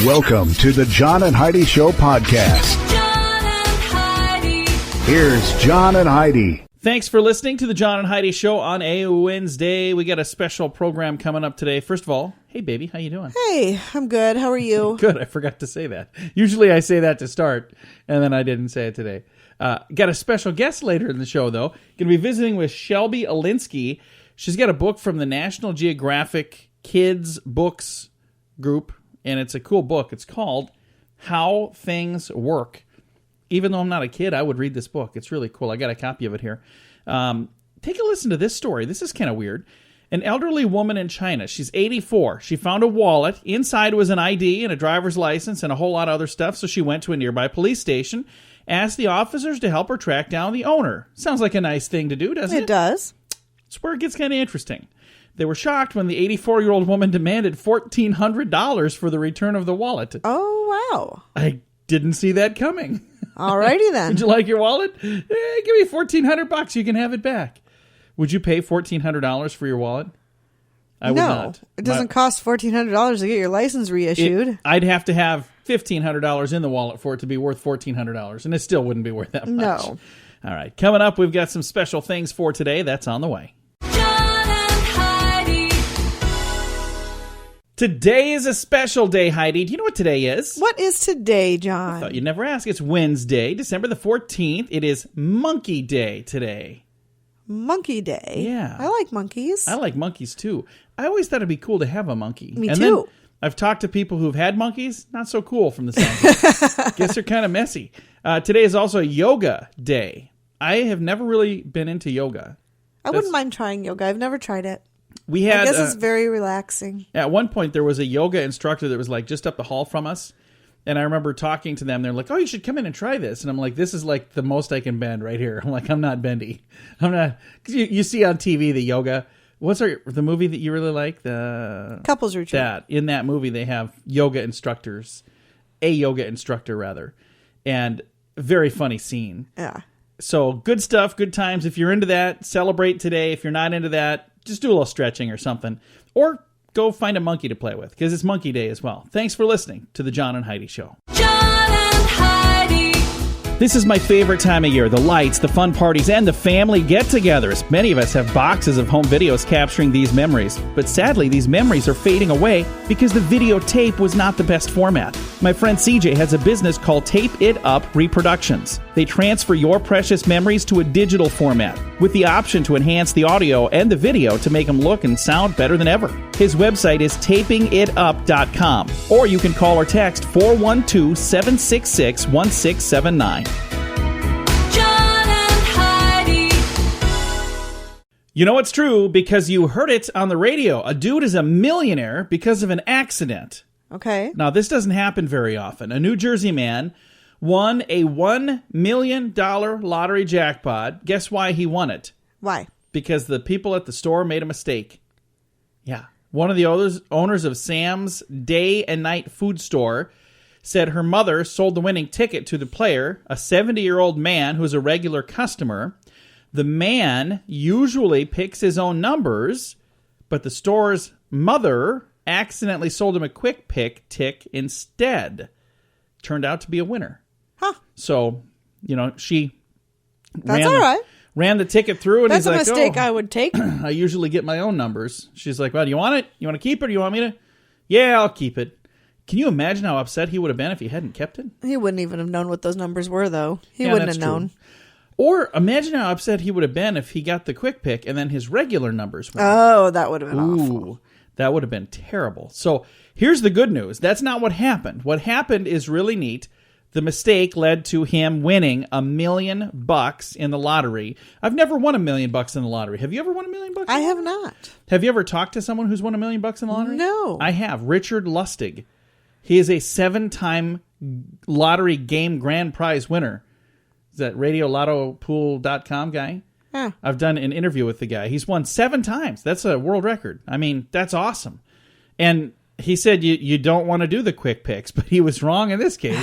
Welcome to the John and Heidi Show podcast. John and Heidi. Here's John and Heidi. Thanks for listening to the John and Heidi Show on a Wednesday. We got a special program coming up today. First of all, hey baby, how you doing? Hey, I'm good. How are you? Good. I forgot to say that. Usually I say that to start, and then I didn't say it today. Got a special guest later in the show, though. Going to be visiting with Shelby Alinski. She's got a book from the National-Geographic-Kids books group, and it's a cool book. It's called How Things Work. Even though I'm not a kid, I would read this book. It's really cool. I got a copy of it here. Take a listen to this story. This is kind of weird. An elderly woman in China. She's 84. She found a wallet. Inside was an ID and a driver's license and a whole lot of other stuff. So she went to a nearby police station, asked the officers to help her track down the owner. Sounds like a nice thing to do, doesn't it? It does. It's where it gets kind of interesting. They were shocked when the 84-year-old woman demanded $1,400 for the return of the wallet. Oh, wow. I didn't see that coming. Alrighty then. Would you like your wallet? Give me $1,400. You can have it back. Would you pay $1,400 for your wallet? I would not. It doesn't cost $1,400 to get your license reissued. I'd have to have $1,500 in the wallet for it to be worth $1,400, and it still wouldn't be worth that much. No. All right. Coming up, we've got some special things for today. That's on the way. John and Heidi. Today is a special day, Heidi. Do you know what today is? What is today, John? I thought you'd never ask. It's Wednesday, December the 14th. It is Monkey Day today. Monkey Day. Yeah. I like monkeys. I like monkeys, too. I always thought it'd be cool to have a monkey. Me and too. Then I've talked to people who've had monkeys. Not so cool from the sound of it. Guess they're kind of messy. Today is also Yoga Day. I have never really been into yoga. I wouldn't mind trying yoga. I've never tried it. We had, I guess it's very relaxing. At one point, there was a yoga instructor that was like just up the hall from us. And I remember talking to them. They're like, oh, you should come in and try this. And I'm like, this is like the most I can bend right here. I'm like, I'm not bendy. I'm not. Because you see on TV the yoga. What's the movie that you really like? The Couples Retreat. In that movie, they have yoga instructors. A yoga instructor, rather. And very funny scene. Yeah. So good stuff, good times. If you're into that, celebrate today. If you're not into that, just do a little stretching or something. Or go find a monkey to play with, because it's Monkey Day as well. Thanks for listening to the John and Heidi Show. John and Heidi. This is my favorite time of year. The lights, the fun parties, and the family get-togethers. Many of us have boxes of home videos capturing these memories. But sadly, these memories are fading away because the videotape was not the best format. My friend CJ has a business called Tape It Up Reproductions. They transfer your precious memories to a digital format with the option to enhance the audio and the video to make them look and sound better than ever. His website is tapingitup.com, or you can call or text 412-766-1679. John and Heidi. You know it's true because you heard it on the radio. A dude is a millionaire because of an accident. Okay. Now, this doesn't happen very often. A New Jersey man won a $1 million lottery jackpot. Guess why he won it? Why? Because the people at the store made a mistake. Yeah. One of the owners of Sam's Day and Night Food Store said her mother sold the winning ticket to the player, a 70-year-old man who's a regular customer. The man usually picks his own numbers, but the store's mother accidentally sold him a quick pick tick instead. Turned out to be a winner. Huh. So, she That's all right. ran the ticket through, and That's he's a like, mistake I would take. I usually get my own numbers. She's like, well, do you want it? You want to keep it, or do you want me to? Yeah, I'll keep it. Can you imagine how upset he would have been if he hadn't kept it? He wouldn't even have known what those numbers were, though. He Yeah, wouldn't that's have known. true. Or imagine how upset he would have been if he got the quick pick and then his regular numbers went. Oh, that would have been awful. Ooh, that would have been terrible. So here's the good news. That's not what happened. What happened is really neat. The mistake led to him winning $1 million in the lottery. I've never won $1 million in the lottery. Have you ever won $1 million? I have not. Have you ever talked to someone who's won $1 million in the lottery? No. I have. Richard Lustig. He is a 7-time lottery game grand prize winner. Is that radiolottopool.com guy? Huh. I've done an interview with the guy. He's won 7 times. That's a world record. I mean, that's awesome. And he said you don't want to do the quick picks, but he was wrong in this case.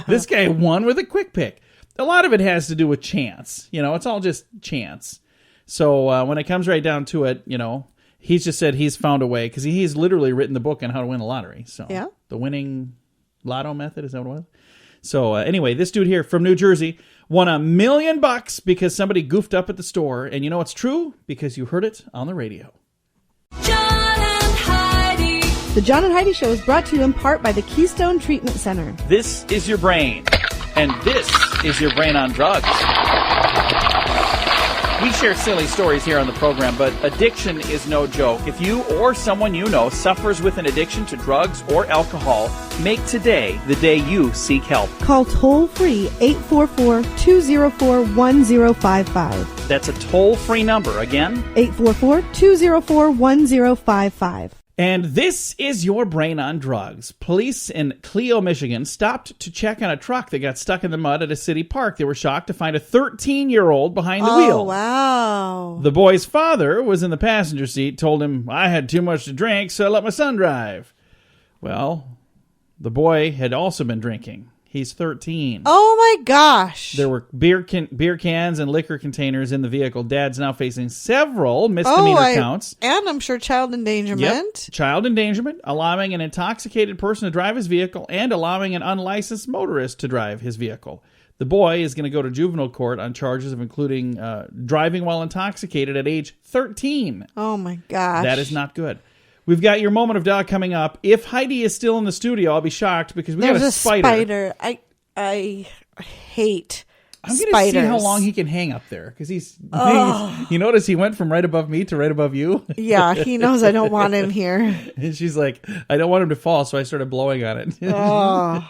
This guy won with a quick pick. A lot of it has to do with chance. It's all just chance. So when it comes right down to it, he's just said he's found a way, because he's literally written the book on how to win a lottery. So yeah. the winning Lotto method, is that what it was? So anyway, this dude here from New Jersey won $1 million because somebody goofed up at the store. And you know it's true because you heard it on the radio. John and Heidi. The John and Heidi Show is brought to you in part by the Keystone Treatment Center. This is your brain, and this is your brain on drugs. We share silly stories here on the program, but addiction is no joke. If you or someone you know suffers with an addiction to drugs or alcohol, make today the day you seek help. Call toll-free 844-204-1055. That's a toll-free number. Again, 844-204-1055. and this is your brain on drugs. Police in Clio, Michigan stopped to check on a truck that got stuck in the mud at a city park. They were shocked to find a 13-year-old behind the wheel. Oh, wow. The boy's father was in the passenger seat, told him, "I had too much to drink, so I let my son drive." Well, the boy had also been drinking. He's 13. Oh, my gosh. There were beer cans and liquor containers in the vehicle. Dad's now facing several misdemeanor counts. And I'm sure child endangerment. Yep. Child endangerment, allowing an intoxicated person to drive his vehicle, and allowing an unlicensed motorist to drive his vehicle. The boy is going to go to juvenile court on charges of including driving while intoxicated at age 13. Oh, my gosh. That is not good. We've got your moment of doubt coming up. If Heidi is still in the studio, I'll be shocked because we got a spider. I hate I'm going spiders. to see how long he can hang up there because he's. You notice he went from right above me to right above you. Yeah, he knows I don't want him here. And she's like, I don't want him to fall, so I started blowing on it. Oh.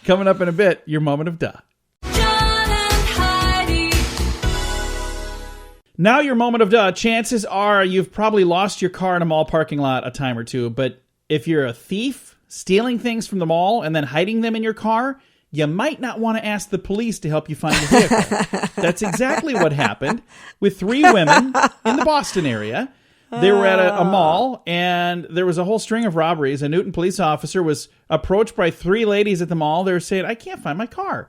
Coming up in a bit, your moment of doubt. John and Heidi. Now your moment of doubt. Chances are you've probably lost your car in a mall parking lot a time or two, but if you're a thief stealing things from the mall and then hiding them in your car, you might not want to ask the police to help you find your vehicle. That's exactly what happened with 3 women in the Boston area. They were at a mall, and there was a whole string of robberies. A Newton police officer was approached by 3 ladies at the mall. They were saying, "I can't find my car.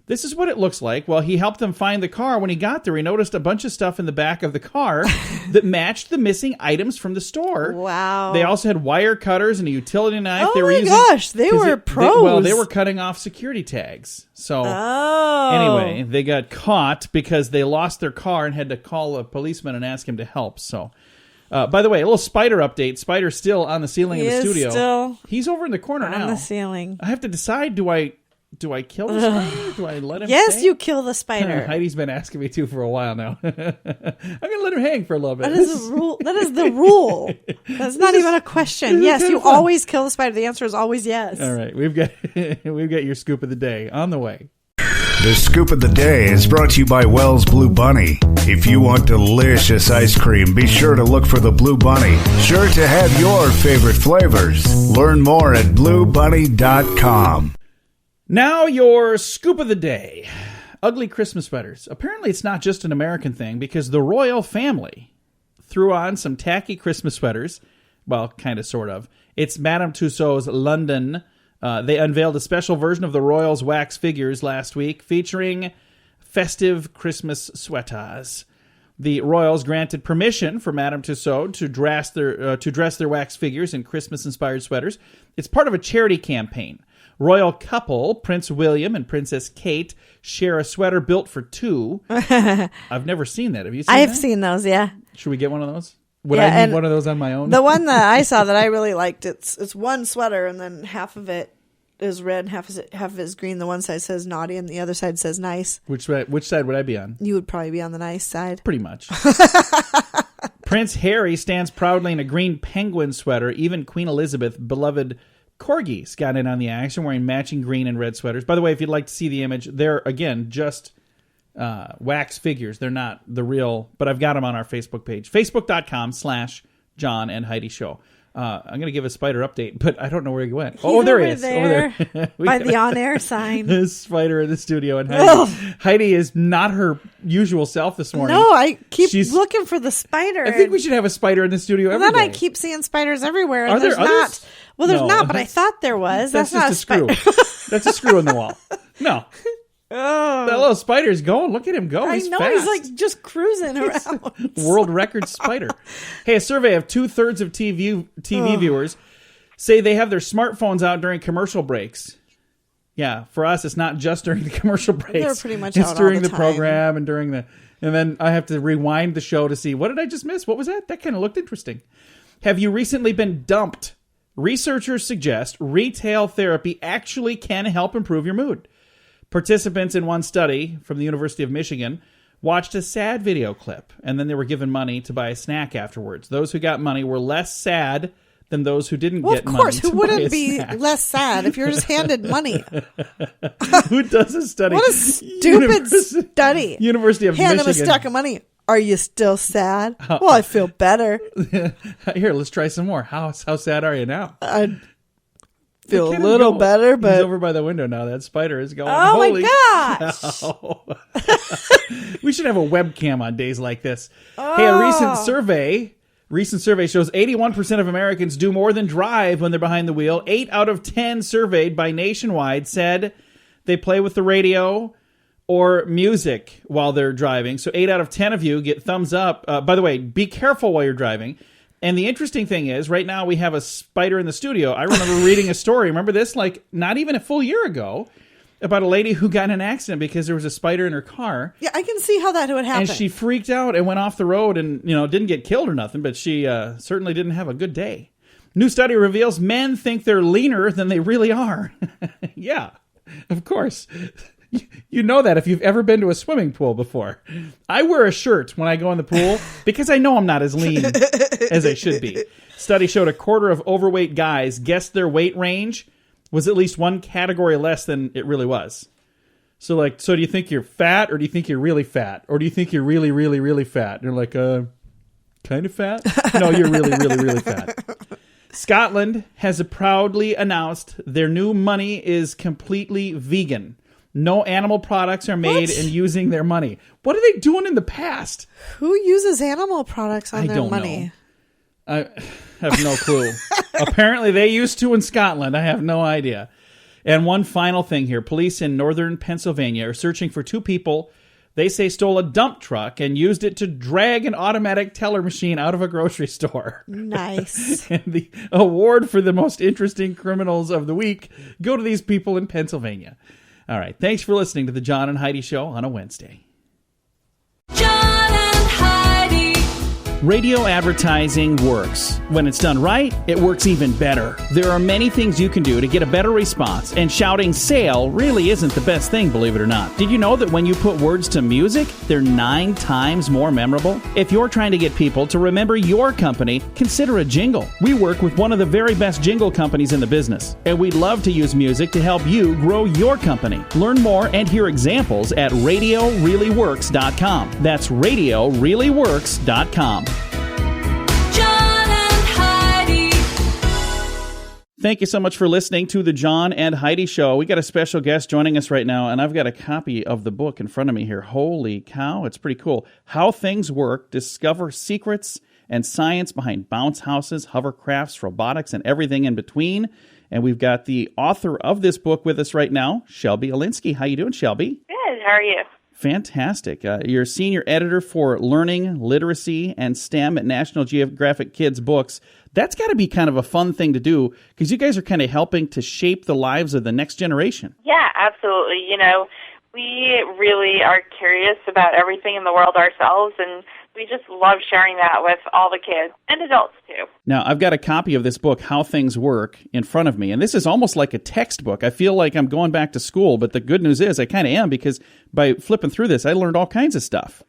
This is what it looks like." Well, he helped them find the car. When he got there, he noticed a bunch of stuff in the back of the car that matched the missing items from the store. Wow. They also had wire cutters and a utility knife. Oh they were my using, gosh, they 'cause were pros. Well, they were cutting off security tags. So anyway, they got caught because they lost their car and had to call a policeman and ask him to help. So, by the way, a little spider update. Spider's still on the ceiling of the studio. Still He's over in the corner now. on the ceiling. I have to decide, do I kill the spider? Do I let him Yes, stay? you kill the spider. Heidi's been asking me to for a while now. I'm going to let him hang for a little bit. That is the rule. That is the rule. That's not even a question. Yes, you always kill the spider. The answer is always yes. All right, we've got your scoop of the day on the way. The Scoop of the Day is brought to you by Wells Blue Bunny. If you want delicious ice cream, be sure to look for the Blue Bunny. Sure to have your favorite flavors. Learn more at bluebunny.com. Now your scoop of the day. Ugly Christmas sweaters. Apparently it's not just an American thing because the royal family threw on some tacky Christmas sweaters. Well, kind of, sort of. It's Madame Tussauds London. They unveiled a special version of the royals' wax figures last week featuring festive Christmas sweaters. The royals granted permission for Madame Tussauds to dress their wax figures in Christmas-inspired sweaters. It's part of a charity campaign. Royal couple, Prince William and Princess Kate, share a sweater built for 2. I've never seen that. Have you seen that? I have seen those, yeah. Should we get one of those? Would Yeah, I and need one of those on my own? The one that I saw that I really liked, it's one sweater and then half of it is red and half of it is green. The one side says naughty and the other side says nice. Which side would I be on? You would probably be on the nice side. Pretty much. Prince Harry stands proudly in a green penguin sweater. Even Queen Elizabeth, beloved corgis, got in on the action wearing matching green and red sweaters. By the way, if you'd like to see the image, they're, again, just wax figures. They're not the real, but I've got them on our Facebook page. Facebook.com/John and Heidi Show. I'm going to give a spider update, but I don't know where he went. There he is. Over there. By the on-air sign. This spider in the studio. And Heidi is not her usual self this morning. No, I keep looking for the spider. I think we should have a spider in the studio every day. I keep seeing spiders everywhere. Are there there's others? not. Well, there's No. not, but I thought there was. That's not just a screw. That's a screw in the wall. No. Oh. That little spider's going. Look at him go. I He's know, fast. he's like just cruising around. World record spider. Hey, a survey of 2/3 of TV viewers say they have their smartphones out during commercial breaks. Yeah, for us, it's not just during the commercial breaks. They're pretty much it's out all during the the time. program and during the, and then I have to rewind the show to see, what did I just miss? What was that? That kind of looked interesting. Have you recently been dumped? Researchers suggest retail therapy actually can help improve your mood. Participants in one study from the University of Michigan watched a sad video clip, and then they were given money to buy a snack afterwards. Those who got money were less sad than those who didn't get money. Of course, to who buy a wouldn't be snack. less sad if you're just handed money? Who does a study? What a stupid study. University of Hand him a Michigan. stack of money. Are you still sad? Well, I feel better. Here, let's try some more. How sad are you now? I feel a Let him little go. better, He's but over by the window now. That spider is going. oh Holy my gosh! cow. We should have a webcam on days like this. Hey, a recent survey shows 81% of Americans do more than drive when they're behind the wheel. 8 out of 10 surveyed by Nationwide said they play with the radio or music while they're driving. So 8 out of 10 of you get thumbs up. By the way, be careful while you're driving. And the interesting thing is, right now we have a spider in the studio. I remember reading a story. Remember this? Like, not even a full year ago, about a lady who got in an accident because there was a spider in her car. Yeah, I can see how that would happen. And she freaked out and went off the road and, didn't get killed or nothing, but she certainly didn't have a good day. New study reveals men think they're leaner than they really are. Yeah, of course. You know that if you've ever been to a swimming pool before. I wear a shirt when I go in the pool because I know I'm not as lean as I should be. Study showed a quarter of overweight guys guessed their weight range was at least one category less than it really was. So do you think you're fat or do you think you're really fat? Or do you think you're really, really, really fat? And you're like, kind of fat? No, you're really, really, really fat. Scotland has proudly announced their new money is completely vegan. No animal products are made What? in using their money. What are they doing in the past? Who uses animal products on I their don't money? know. I have no clue. Apparently they used to in Scotland. I have no idea. And one final thing here. Police in northern Pennsylvania are searching for 2 people they say stole a dump truck and used it to drag an automatic teller machine out of a grocery store. Nice. And the award for the most interesting criminals of the week go to these people in Pennsylvania. All right. Thanks for listening to the John and Heidi Show on a Wednesday. John and Heidi. Radio advertising works. When it's done right, it works even better. There are many things you can do to get a better response, and shouting sale really isn't the best thing, believe it or not. Did you know that when you put words to music, they're 9 times more memorable? If you're trying to get people to remember your company, consider a jingle. We work with one of the very best jingle companies in the business, and we'd love to use music to help you grow your company. Learn more and hear examples at RadioReallyWorks.com. That's RadioReallyWorks.com. John and Heidi. Thank you so much for listening to the John and Heidi Show. We got a special guest joining us right now, and I've got a copy of the book in front of me here. Holy cow, it's pretty cool. How Things Work, Discover Secrets and Science Behind Bounce Houses, Hovercrafts, Robotics, and Everything in Between. And we've got the author of this book with us right now, Shelby Alinski. How you doing, Shelby? Good. How are you? Fantastic. You're a senior editor for Learning, Literacy, and STEM at National Geographic Kids books. That's got to be kind of a fun thing to do because you guys are kind of helping to shape the lives of the next generation. Yeah, absolutely. You know, we really are curious about everything in the world ourselves, and we just love sharing that with all the kids and adults, too. Now, I've got a copy of this book, How Things Work, in front of me, and this is almost like a textbook. I feel like I'm going back to school, but the good news is I kind of am because by flipping through this, I learned all kinds of stuff.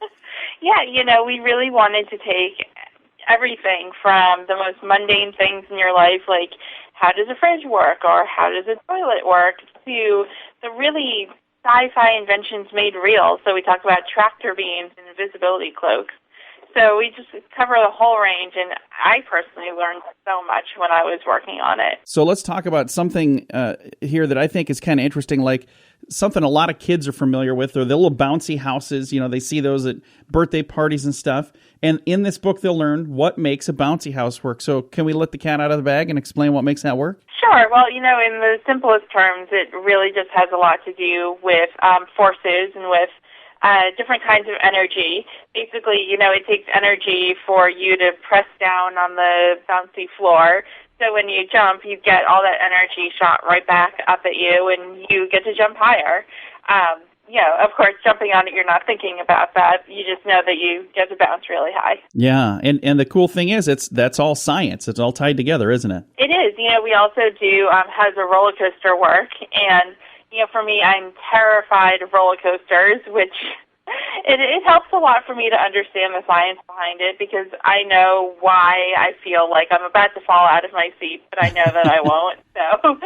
Yeah, you know, we really wanted to take everything from the most mundane things in your life, like how does a fridge work or how does a toilet work, to the really sci-fi inventions made real. So we talk about tractor beams and invisibility cloaks. So we just cover the whole range, and I personally learned so much when I was working on it. So let's talk about something here that I think is kind of interesting, like something a lot of kids are familiar with, or the little bouncy houses. You know, they see those at birthday parties and stuff. And in this book, they'll learn what makes a bouncy house work. So can we let the cat out of the bag and explain what makes that work? Sure. Well, you know, in the simplest terms, it really just has a lot to do with forces and with different kinds of energy. Basically, you know, it takes energy for you to press down on the bouncy floor. So when you jump, you get all that energy shot right back up at you, and you get to jump higher. Of course, jumping on it, you're not thinking about that. You just know that you get to bounce really high. Yeah, and the cool thing is, that's all science. It's all tied together, isn't it? It is. We also do how does a roller coaster work, and for me, I'm terrified of roller coasters, which it helps a lot for me to understand the science behind it, because I know why I feel like I'm about to fall out of my seat, but I know that I won't. So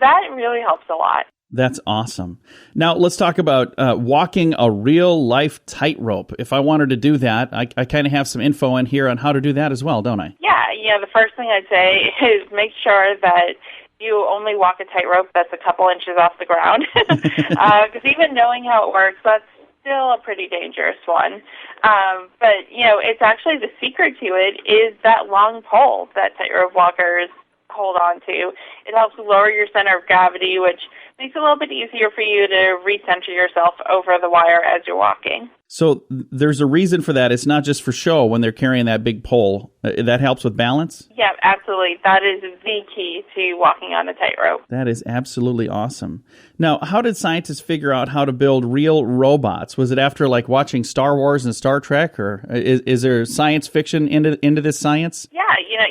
that really helps a lot. That's awesome. Now, let's talk about walking a real-life tightrope. If I wanted to do that, I kind of have some info in here on how to do that as well, don't I? Yeah, the first thing I'd say is make sure that you only walk a tightrope that's a couple inches off the ground. Because even knowing how it works, that's still a pretty dangerous one. But it's actually the secret to it is that long pole that tightrope walkers hold on to. It helps lower your center of gravity, which makes it a little bit easier for you to recenter yourself over the wire as you're walking. So there's a reason for that. It's not just for show when they're carrying that big pole. That helps with balance? Yeah, absolutely. That is the key to walking on a tightrope. That is absolutely awesome. Now, how did scientists figure out how to build real robots? Was it after watching Star Wars and Star Trek, or is there science fiction into this science? Yeah,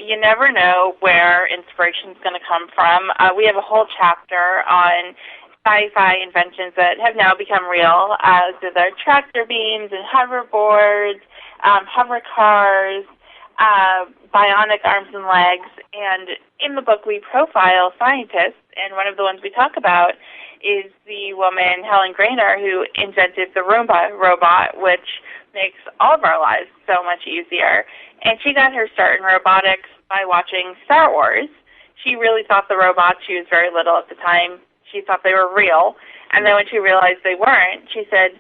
you never know where inspiration's going to come from. We have a whole chapter on sci-fi inventions that have now become real. So there are tractor beams and hoverboards, hover cars, bionic arms and legs. And in the book, we profile scientists, and one of the ones we talk about is the woman, Helen Grainer, who invented the Roomba robot, which makes all of our lives so much easier. And she got her start in robotics by watching Star Wars. She really thought the robots, she was very little at the time, she thought they were real. And then when she realized they weren't, she said,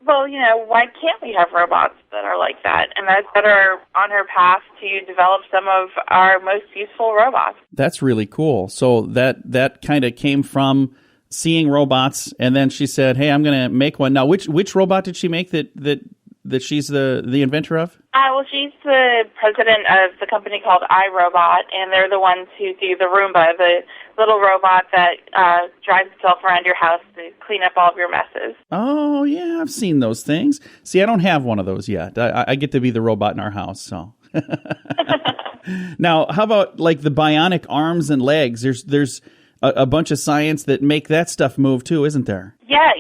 well, why can't we have robots that are like that? And that's that are on her path to develop some of our most useful robots. That's really cool. So that kind of came from seeing robots, and then she said, hey, I'm going to make one. Now, which robot did she make that she's the inventor of? Well, she's the president of the company called iRobot, and they're the ones who do the Roomba, the little robot that drives itself around your house to clean up all of your messes. Oh, yeah, I've seen those things. See, I don't have one of those yet. I get to be the robot in our house, so. Now, how about the bionic arms and legs? There's a bunch of science that make that stuff move too, isn't there? Yeah,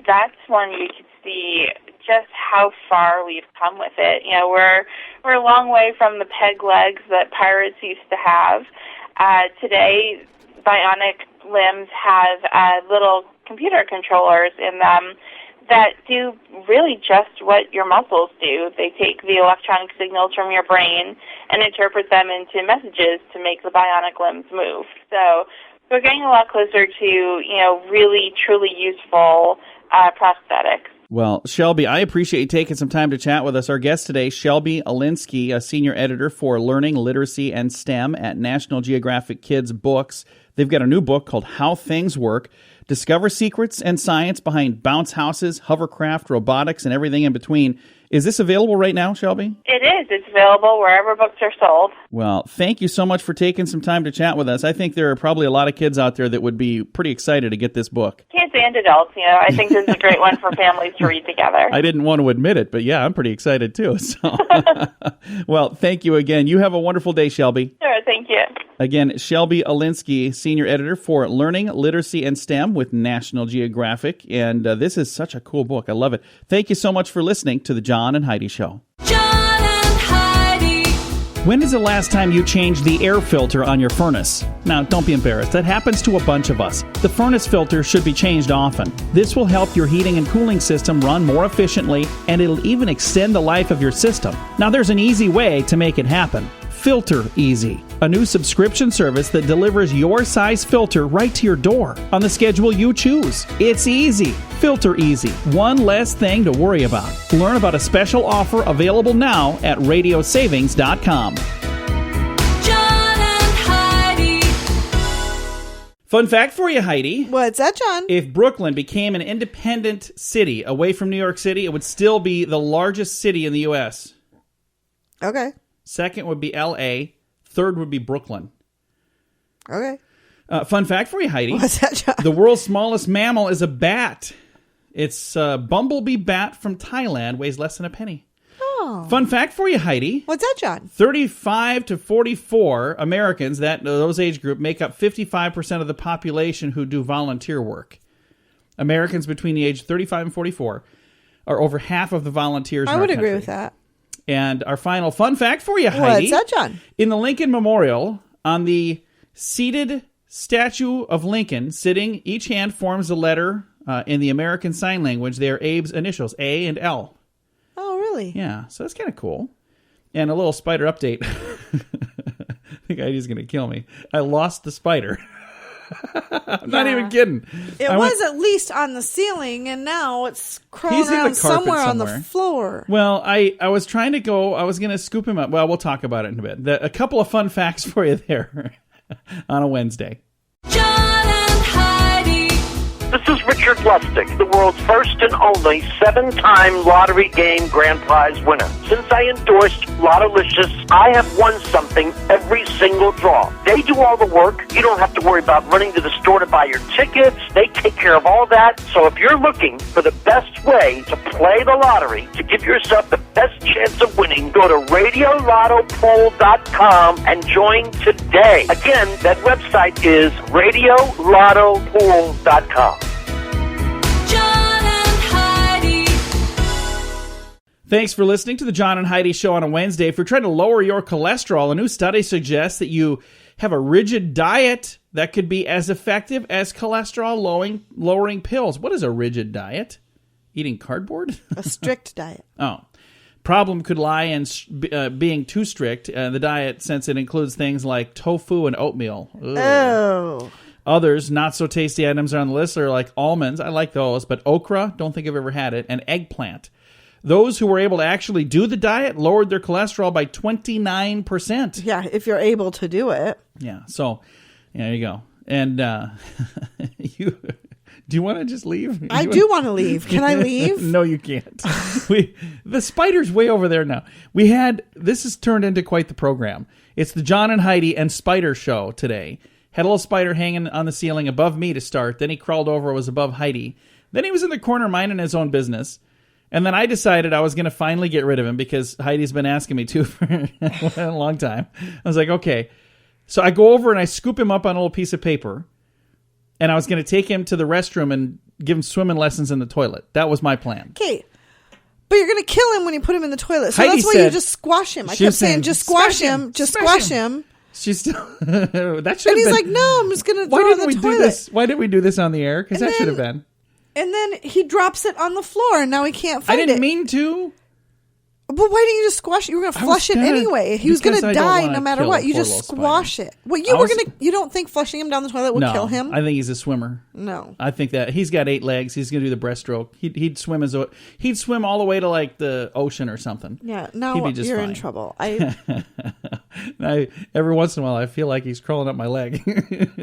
that's one you can see just how far we've come with it. We're a long way from the peg legs that pirates used to have. Today, bionic limbs have little computer controllers in them that do really just what your muscles do. They take the electronic signals from your brain and interpret them into messages to make the bionic limbs move. So we're getting a lot closer to, really, truly useful prosthetics. Well, Shelby, I appreciate you taking some time to chat with us. Our guest today, Shelby Alinski, a senior editor for Learning, Literacy, and STEM at National Geographic Kids Books. They've got a new book called How Things Work. Discover secrets and science behind bounce houses, hovercraft, robotics, and everything in between. Is this available right now, Shelby? It is. It's available wherever books are sold. Well, thank you so much for taking some time to chat with us. I think there are probably a lot of kids out there that would be pretty excited to get this book. Kids and adults, I think this is a great one for families to read together. I didn't want to admit it, but yeah, I'm pretty excited too. So, well, thank you again. You have a wonderful day, Shelby. Sure, thank you. Again, Shelby Alinski, senior editor for Learning, Literacy, and STEM with National Geographic. And this is such a cool book. I love it. Thank you so much for listening to The John and Heidi Show. John and Heidi. When is the last time you changed the air filter on your furnace? Now, don't be embarrassed. That happens to a bunch of us. The furnace filter should be changed often. This will help your heating and cooling system run more efficiently, and it'll even extend the life of your system. Now, there's an easy way to make it happen. Filter Easy, a new subscription service that delivers your size filter right to your door on the schedule you choose. It's easy. Filter Easy. One less thing to worry about. Learn about a special offer available now at radiosavings.com. John and Heidi. Fun fact for you, Heidi. What's that, John? If Brooklyn became an independent city away from New York City, it would still be the largest city in the U.S. Okay. Second would be L.A., Third would be Brooklyn. Okay. Fun fact for you, Heidi. What's that, John? The world's smallest mammal is a bat. It's a bumblebee bat from Thailand, weighs less than a penny. Oh. Fun fact for you, Heidi. What's that, John? 35 to 44 Americans, those age group, make up 55% of the population who do volunteer work. Americans between the age of 35 and 44 are over half of the volunteers in I our would agree country. with that. And our final fun fact for you, Heidi. What's that, John? In the Lincoln Memorial, on the seated statue of Lincoln, sitting, each hand forms a letter in the American Sign Language. They are Abe's initials, A and L. Oh, really? Yeah, so that's kind of cool. And a little spider update. I think Heidi's going to kill me. I lost the spider. I'm not even kidding. It was at least on the ceiling, and now it's crawling He's in the around carpet somewhere on the somewhere. floor. Well, I was trying to go. I was going to scoop him up. Well, we'll talk about it in a bit. A couple of fun facts for you there on a Wednesday. John and Heidi. This is Richard Lustig, the world's first and only 7-time lottery game grand prize winner. Since I endorsed Lottolicious, I have won something every single draw. They do all the work. You don't have to worry about running to the store to buy your tickets. They take care of all that. So if you're looking for the best way to play the lottery, to give yourself the best chance of winning, go to radiolottopool.com and join today. Again, that website is radiolottopool.com. John and Heidi. Thanks for listening to the John and Heidi Show on a Wednesday. If you're trying to lower your cholesterol, a new study suggests that you have a rigid diet that could be as effective as cholesterol-lowering pills. What is a rigid diet? Eating cardboard? A strict diet. Oh. Problem could lie in being too strict, the diet, since it includes things like tofu and oatmeal. Ugh. Oh. Others, not so tasty items on the list are like almonds. I like those, but okra, don't think I've ever had it, and eggplant. Those who were able to actually do the diet lowered their cholesterol by 29%. Yeah, if you're able to do it. Yeah, so there you go. And do you want to just leave? I do want to leave. Can I leave? No, you can't. The spider's way over there now. This has turned into quite the program. It's the John and Heidi and Spider Show today. Had a little spider hanging on the ceiling above me to start. Then he crawled over, was above Heidi. Then he was in the corner minding his own business. And then I decided I was going to finally get rid of him because Heidi's been asking me to for a long time. I was like, okay. So I go over and I scoop him up on a little piece of paper. And I was going to take him to the restroom and give him swimming lessons in the toilet. That was my plan. Okay. But you're going to kill him when you put him in the toilet. So Heidi that's why said- you just squash him. I she kept was saying, saying, just squash "Smash him, him. Just smash squash him. She's still that should. And he's like, no, I'm just going to why throw it in didn't the we toilet. do this? Why didn't we do this on the air? Because And that should have then- been. And then he drops it on the floor, and now he can't I find it. didn't mean to. But why didn't you just squash it? You were going to I was flush it gonna- anyway. He was going because to I don't die wanna no matter kill what. a You poor just little squash spider. it. Well, I was- you don't think flushing him down the toilet would No, kill him? I think he's a swimmer. No. I think that he's got 8 legs. He's going to do the breaststroke. He'd swim he'd swim all the way to like the ocean or something. Yeah, He'd now be just you're fine. in trouble. Every once in a while, I feel like he's crawling up my leg.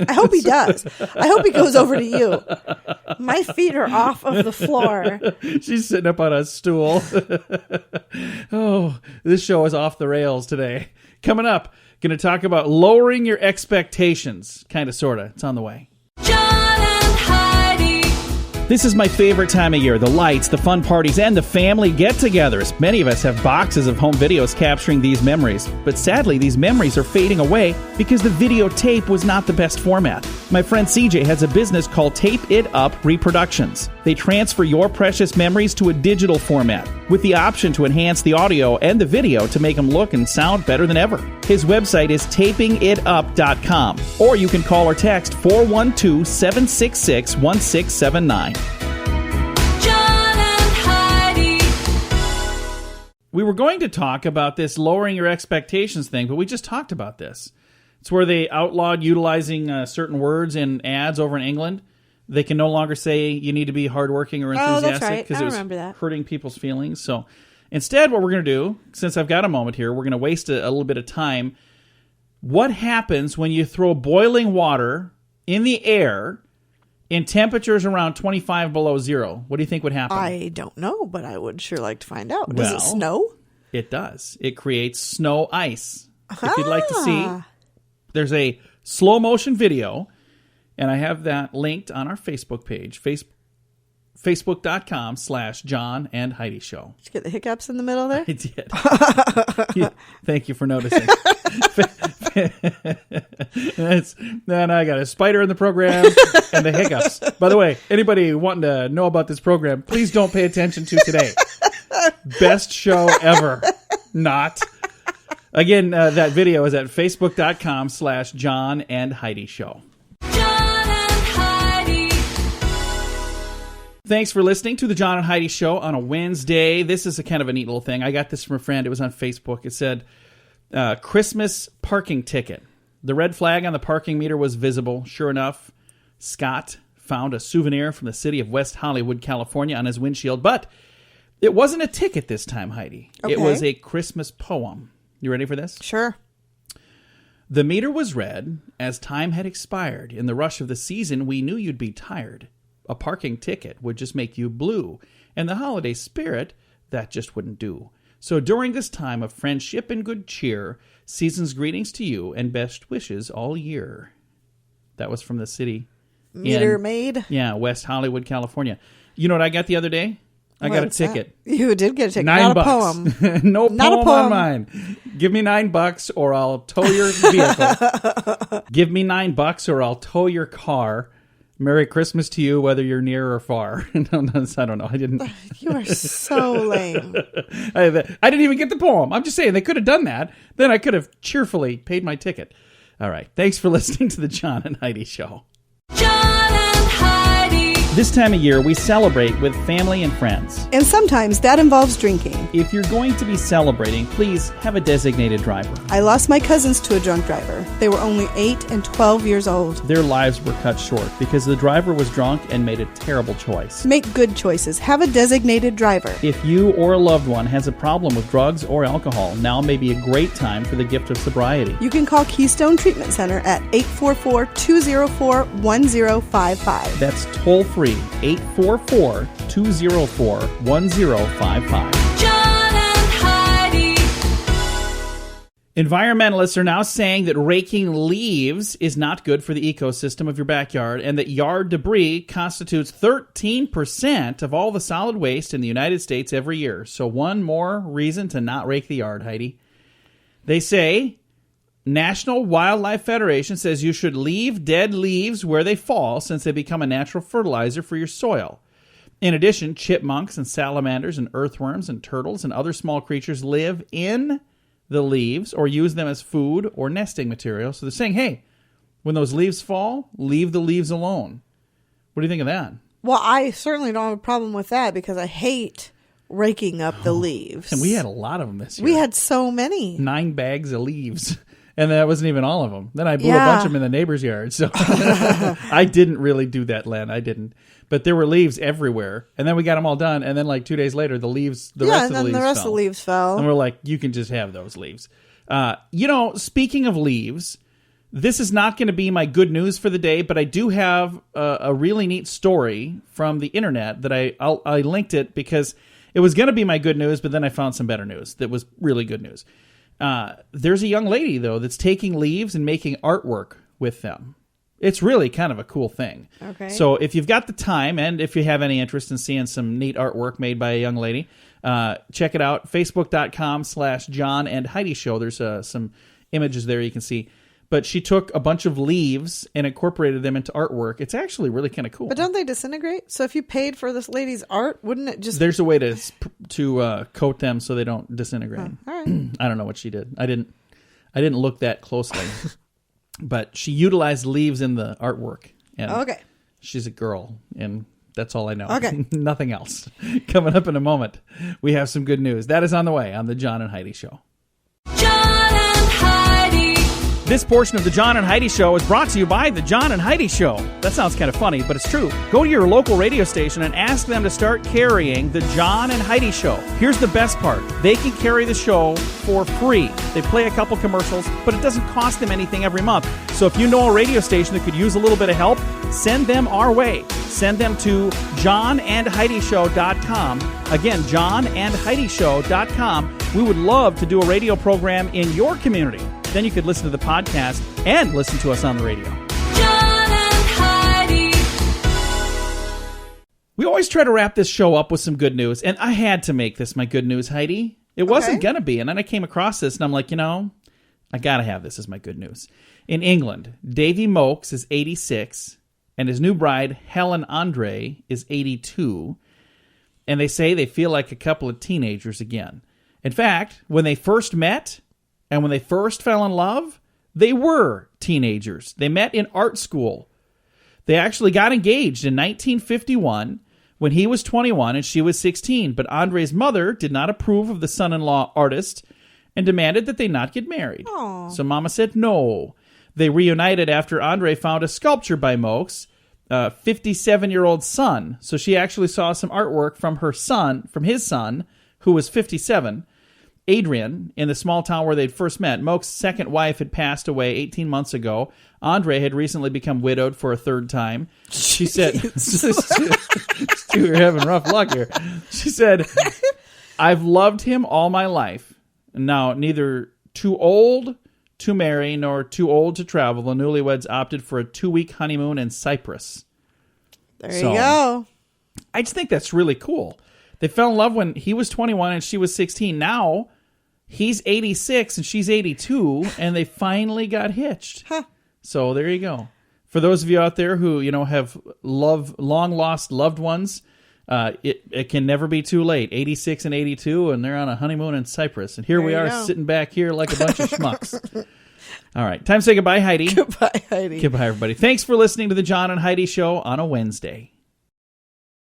I hope he does. I hope he goes over to you. My feet are off of the floor. She's sitting up on a stool. Oh, this show is off the rails today. Coming up, going to talk about lowering your expectations. Kind of, sort of. It's on the way. John and Heidi. This is my favorite time of year. The lights, the fun parties, and the family get-togethers. Many of us have boxes of home videos capturing these memories. But sadly, these memories are fading away because the videotape was not the best format. My friend CJ has a business called Tape It Up Reproductions. They transfer your precious memories to a digital format with the option to enhance the audio and the video to make them look and sound better than ever. His website is tapingitup.com, or you can call or text 412-766-1679. John and Heidi. We were going to talk about this lowering your expectations thing, but we just talked about this. It's where they outlawed utilizing certain words in ads over in England. They can no longer say you need to be hardworking or Oh, enthusiastic that's right. because I it was remember that. hurting people's feelings. So instead, what we're going to do, since I've got a moment here, we're going to waste a little bit of time. What happens when you throw boiling water in the air in temperatures around 25 below zero? What do you think would happen? I don't know, but I would sure like to find out. Does Well, it snow? It does. It creates snow ice. If you'd like to see, there's a slow motion video, and I have that linked on our Facebook page, Facebook.com/John and Heidi Show. Did you get the hiccups in the middle there? I did. Yeah, thank you for noticing. Then I got a spider in the program and the hiccups. By the way, anybody wanting to know about this program, please don't pay attention to today. Best show ever. Not. Again, that video is at Facebook.com/John and Heidi Show. John and Heidi. Thanks for listening to the John and Heidi Show on a Wednesday. This is a kind of a neat little thing. I got this from a friend. It was on Facebook. It said, Christmas parking ticket. The red flag on the parking meter was visible. Sure enough, Scott found a souvenir from the city of West Hollywood, California on his windshield. But it wasn't a ticket this time, Heidi. Okay. It was a Christmas poem. You ready for this? Sure. The meter was red as time had expired. In the rush of the season, we knew you'd be tired. A parking ticket would just make you blue. And the holiday spirit, that just wouldn't do. So during this time of friendship and good cheer, season's greetings to you and best wishes all year. That was from the city. Meter maid. Yeah, West Hollywood, California. You know what I got the other day? I got a What's that? ticket. You did get a ticket. $9. Not a poem. No Not a poem on poem. mine. Give me $9 or I'll tow your vehicle. Give me $9 or I'll tow your car. Merry Christmas to you, whether you're near or far. I don't know. I didn't. You are so lame. I didn't even get the poem. I'm just saying they could have done that. Then I could have cheerfully paid my ticket. All right. Thanks for listening to the John and Heidi Show. John and Heidi. This time of year, we celebrate with family and friends. And sometimes that involves drinking. If you're going to be celebrating, please have a designated driver. I lost my cousins to a drunk driver. They were only 8 and 12 years old. Their lives were cut short because the driver was drunk and made a terrible choice. Make good choices. Have a designated driver. If you or a loved one has a problem with drugs or alcohol, now may be a great time for the gift of sobriety. You can call Keystone Treatment Center at 844-204-1055. That's toll-free, 844-204-1055. John and Heidi. Environmentalists are now saying that raking leaves is not good for the ecosystem of your backyard and that yard debris constitutes 13% of all the solid waste in the United States every year. So one more reason to not rake the yard, Heidi. They say National Wildlife Federation says you should leave dead leaves where they fall since they become a natural fertilizer for your soil. In addition, chipmunks and salamanders and earthworms and turtles and other small creatures live in the leaves or use them as food or nesting material. So they're saying, hey, when those leaves fall, leave the leaves alone. What do you think of that? Well, I certainly don't have a problem with that because I hate raking up the leaves. And we had a lot of them this year. We had so many. 9 bags of leaves. And that wasn't even all of them. Then I blew a Yeah. bunch of them in the neighbor's yard. So I didn't really do that, Len. I didn't. But there were leaves everywhere. And then we got them all done. And then like 2 days later, the rest of the leaves and then the rest fell. of the leaves fell. And we're like, you can just have those leaves. Speaking of leaves, this is not going to be my good news for the day, but I do have a really neat story from the internet that I linked it because it was going to be my good news, but then I found some better news that was really good news. There's a young lady, though, that's taking leaves and making artwork with them. It's really kind of a cool thing. Okay. So if you've got the time and if you have any interest in seeing some neat artwork made by a young lady, check it out. Facebook.com/John and Heidi Show. There's some images there you can see. But she took a bunch of leaves and incorporated them into artwork. It's actually really kind of cool. But don't they disintegrate? So if you paid for this lady's art, wouldn't it just... There's a way to coat them so they don't disintegrate. all right. I don't know what she did. I didn't look that closely. But she utilized leaves in the artwork. And Okay. she's a girl, and that's all I know. Okay. Nothing else. Coming up in a moment, we have some good news. That is on the way on the John and Heidi Show. John and Heidi. This portion of the John and Heidi Show is brought to you by the John and Heidi Show. That sounds kind of funny, but it's true. Go to your local radio station and ask them to start carrying the John and Heidi Show. Here's the best part. They can carry the show for free. They play a couple commercials, but it doesn't cost them anything every month. So if you know a radio station that could use a little bit of help, send them our way. Send them to johnandheidishow.com. Again, johnandheidishow.com. We would love to do a radio program in your community. Then you could listen to the podcast and listen to us on the radio. John and Heidi. We always try to wrap this show up with some good news, and I had to make this my good news, Heidi. It wasn't going to be, and then I came across this, and I'm like, I got to have this as my good news. In England, Davy Mokes is 86, and his new bride, Helen Andre, is 82, and they say they feel like a couple of teenagers again. In fact, when they first met and when they first fell in love, they were teenagers. They met in art school. They actually got engaged in 1951 when he was 21 and she was 16, but Andre's mother did not approve of the son-in-law artist and demanded that they not get married. Aww. So Mama said no. They reunited after Andre found a sculpture by Mokes, 57-year-old son. So she actually saw some artwork from his son, who was 57, Adrian, in the small town where they'd first met. Mokes' second wife had passed away 18 months ago. Andre had recently become widowed for a third time. She said, you're having rough luck here. She said, I've loved him all my life. Now, neither too old to marry nor too old to travel, the newlyweds opted for a 2-week honeymoon in Cyprus. There you go. I just think that's really cool. They fell in love when he was 21 and she was 16. Now, he's 86 and she's 82, and they finally got hitched. Huh. So there you go. For those of you out there who, have long-lost loved ones, it can never be too late. 86 and 82, and they're on a honeymoon in Cyprus. And here we are sitting back here like a bunch of schmucks. All right. Time to say goodbye, Heidi. Goodbye, Heidi. Goodbye, everybody. Thanks for listening to the John and Heidi Show on a Wednesday.